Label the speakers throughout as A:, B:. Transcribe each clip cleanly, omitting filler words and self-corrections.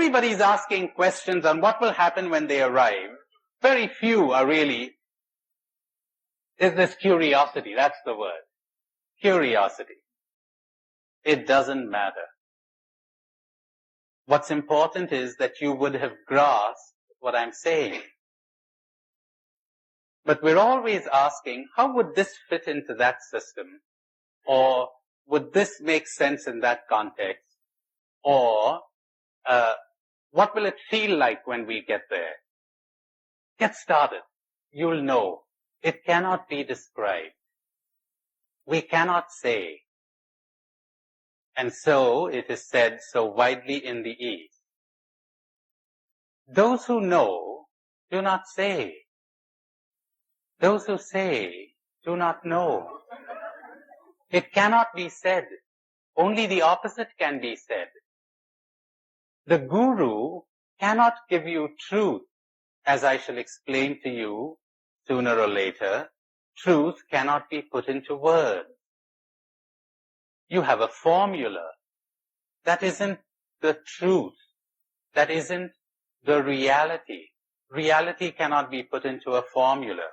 A: everybody's asking questions on what will happen when they arrive. Very few are really, is this curiosity, that's the word. Curiosity. It doesn't matter. What's important is that you would have grasped what I'm saying. But we're always asking, how would this fit into that system? Or would this make sense in that context? Or what will it feel like when we get there? Get started. You'll know. It cannot be described. We cannot say. And so it is said so widely in the East. Those who know do not say. Those who say do not know. It cannot be said. Only the opposite can be said. The guru cannot give you truth, as I shall explain to you sooner or later. Truth cannot be put into words. You have a formula. That isn't the truth. That isn't the reality. Reality cannot be put into a formula.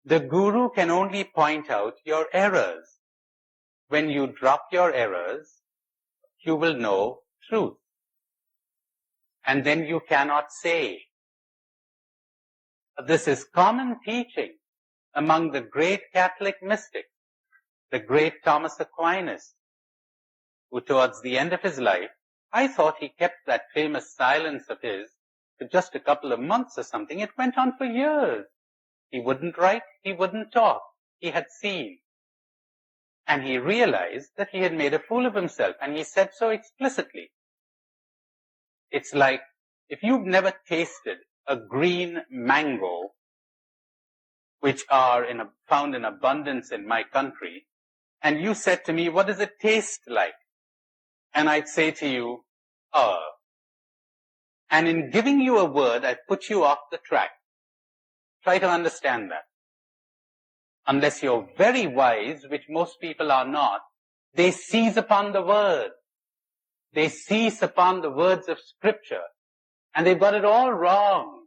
A: The guru can only point out your errors. When you drop your errors, you will know truth. And then you cannot say. This is common teaching among the great Catholic mystics, the great Thomas Aquinas, who towards the end of his life, I thought he kept that famous silence of his for just a couple of months or something. It went on for years. He wouldn't write, he wouldn't talk. He had seen. And he realized that he had made a fool of himself, and he said so explicitly. It's like, if you've never tasted a green mango, which are found in abundance in my country, and you said to me, what does it taste like? And I'd say to you, and in giving you a word, I put you off the track. Try to understand that. Unless you're very wise, which most people are not, they seize upon the word. They seize upon the words of Scripture. And they've got it all wrong.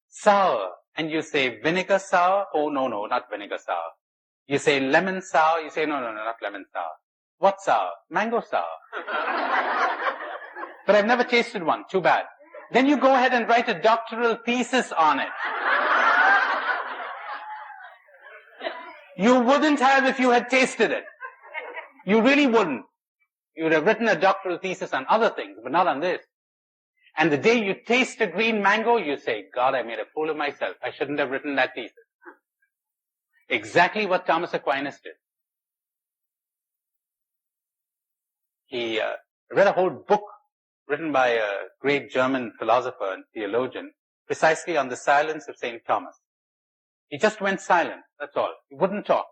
A: Sour. And you say vinegar sour. Oh, no, not vinegar sour. You say lemon sour. You say, no, not lemon sour. What sour? Mango sour. But I've never tasted one. Too bad. Then you go ahead and write a doctoral thesis on it. You wouldn't have if you had tasted it. You really wouldn't. You would have written a doctoral thesis on other things, but not on this. And the day you taste a green mango, you say, God, I made a fool of myself. I shouldn't have written that thesis. Exactly what Thomas Aquinas did. He read a whole book written by a great German philosopher and theologian, precisely on the silence of St. Thomas. He just went silent, that's all. He wouldn't talk.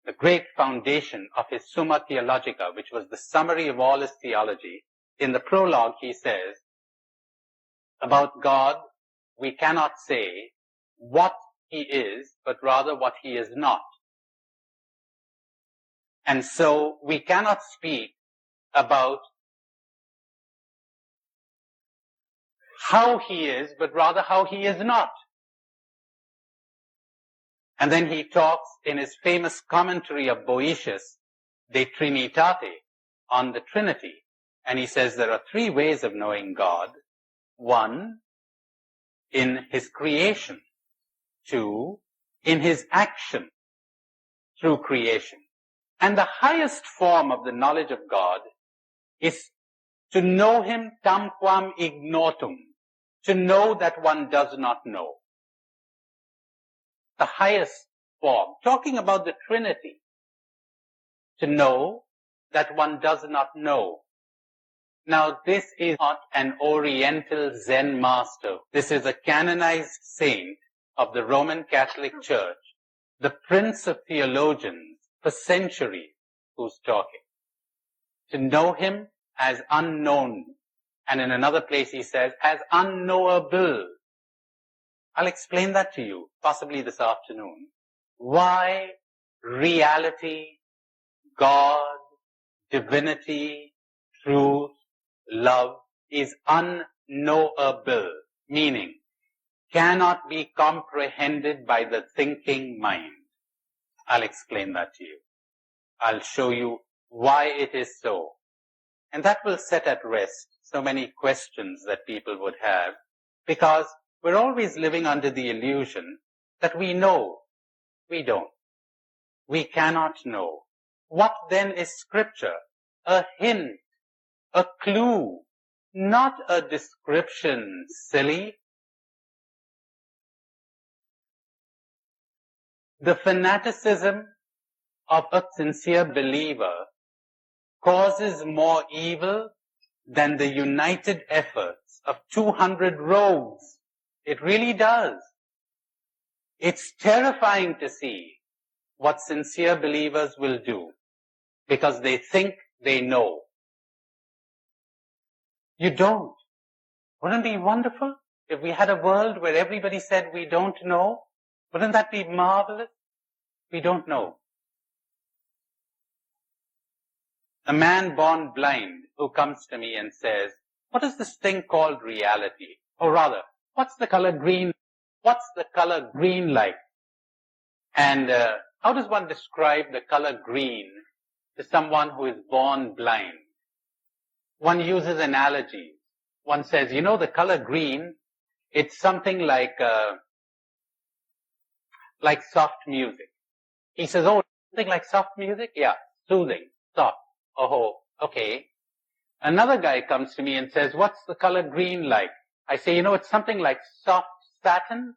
A: The great foundation of his Summa Theologica, which was the summary of all his theology, in the prologue he says, about God, we cannot say what he is, but rather what he is not. And so we cannot speak about how he is, but rather how he is not. And then he talks in his famous commentary of Boetius, De Trinitate, on the Trinity. And he says there are three ways of knowing God. One, in his creation. Two, in his action through creation. And the highest form of the knowledge of God is to know him tamquam ignotum, to know that one does not know. The highest form, talking about the Trinity, to know that one does not know. Now, this is not an Oriental Zen master. This is a canonized saint of the Roman Catholic Church, the prince of theologians for centuries, who's talking. To know him as unknown. And in another place he says, as unknowable. I'll explain that to you, possibly this afternoon. Why reality, God, divinity, truth, love is unknowable, meaning cannot be comprehended by the thinking mind. I'll explain that to you. I'll show you why it is so. And that will set at rest so many questions that people would have, because we're always living under the illusion that we know. We don't. We cannot know. What then is scripture? A hint, a clue, not a description, silly. The fanaticism of a sincere believer causes more evil than the united efforts of 200 rogues. It really does. It's terrifying to see what sincere believers will do because they think they know. You don't. Wouldn't it be wonderful if we had a world where everybody said we don't know? Wouldn't that be marvelous? We don't know. A man born blind who comes to me and says, what is this thing called reality? Or rather, what's the color green? What's the color green like? And how does one describe the color green to someone who is born blind? One uses analogies. One says, you know, the color green, it's something like soft music. He says, oh, something like soft music? Yeah, soothing, soft. Oh, okay. Another guy comes to me and says, what's the color green like? I say, you know, it's something like soft satin.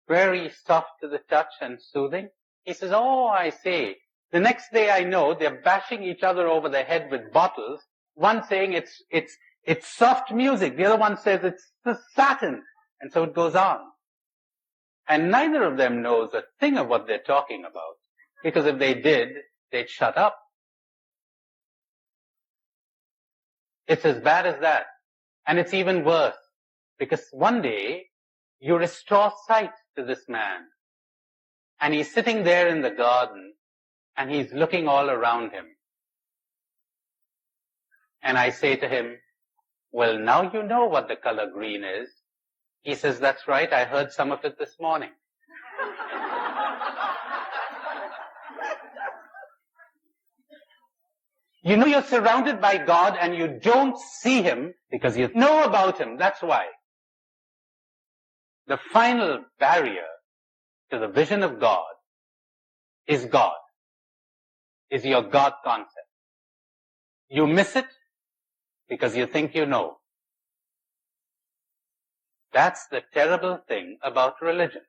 A: Very soft to the touch and soothing. He says, oh, I see. The next day I know they're bashing each other over the head with bottles. One saying it's soft music. The other one says it's the satin. And so it goes on. And neither of them knows a thing of what they're talking about. Because if they did, they'd shut up. It's as bad as that. And it's even worse. Because one day, you restore sight to this man. And he's sitting there in the garden, and he's looking all around him. And I say to him, well, now you know what the color green is. He says, that's right, I heard some of it this morning. You know you're surrounded by God and you don't see Him because you know about Him. That's why. The final barrier to the vision of God, is your God concept. You miss it because you think you know. That's the terrible thing about religion.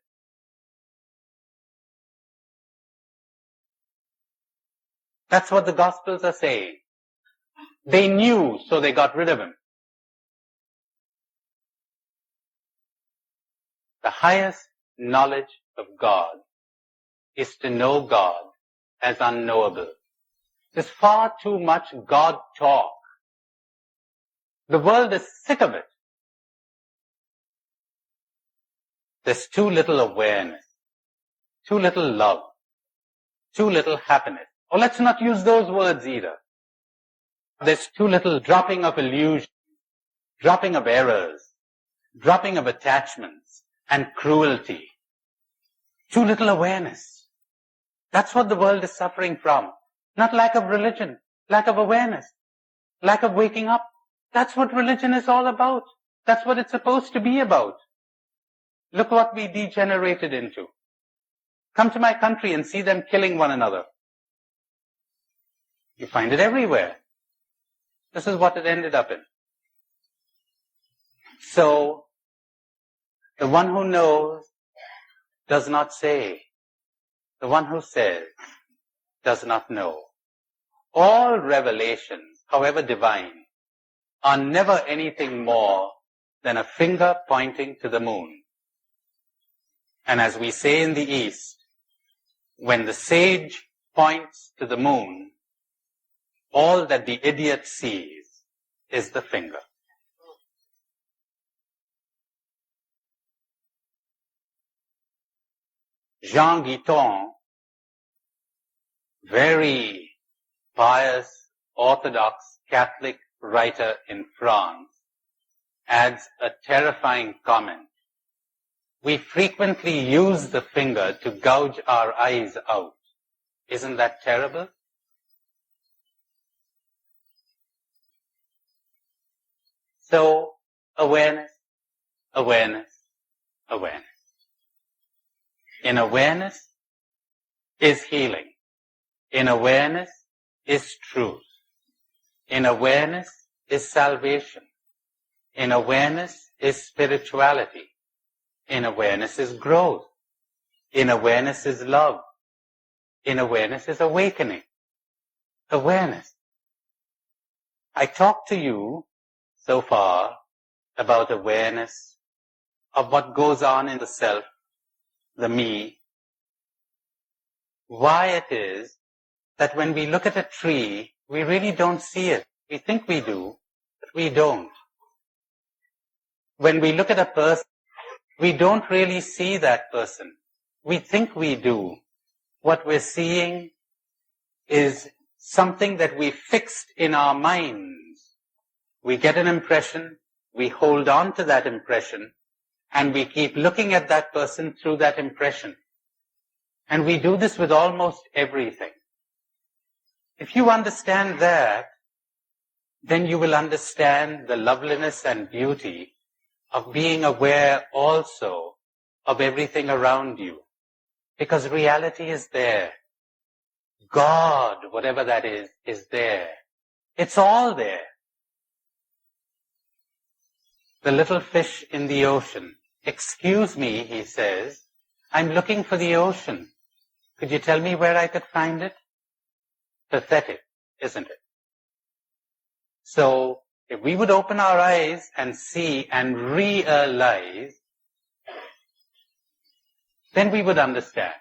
A: That's what the Gospels are saying. They knew, so they got rid of Him. The highest knowledge of God is to know God as unknowable. There's far too much God talk. The world is sick of it. There's too little awareness, too little love, too little happiness. Or let's not use those words either. There's too little dropping of illusion, dropping of errors, dropping of attachments and cruelty. Too little awareness. That's what the world is suffering from. Not lack of religion, lack of awareness, lack of waking up. That's what religion is all about. That's what it's supposed to be about. Look what we degenerated into. Come to my country and see them killing one another. You find it everywhere. This is what it ended up in. So, the one who knows does not say. The one who says does not know. All revelations, however divine, are never anything more than a finger pointing to the moon. And as we say in the East, when the sage points to the moon, all that the idiot sees is the finger. Jean Guiton very pious, Orthodox, Catholic writer in France adds a terrifying comment. We frequently use the finger to gouge our eyes out. Isn't that terrible? So, awareness, awareness, awareness. In awareness is healing. In awareness is truth. In awareness is salvation. In awareness is spirituality. In awareness is growth. In awareness is love. In awareness is awakening. Awareness. I talked to you so far about awareness of what goes on in the self, the me. Why it is that when we look at a tree, we really don't see it. We think we do, but we don't. When we look at a person, we don't really see that person. We think we do. What we're seeing is something that we fixed in our minds. We get an impression, we hold on to that impression, and we keep looking at that person through that impression. And we do this with almost everything. If you understand that, then you will understand the loveliness and beauty of being aware also of everything around you. Because reality is there. God, whatever that is there. It's all there. The little fish in the ocean. Excuse me, he says, I'm looking for the ocean. Could you tell me where I could find it? Pathetic, isn't it? So, if we would open our eyes and see and realize, then we would understand.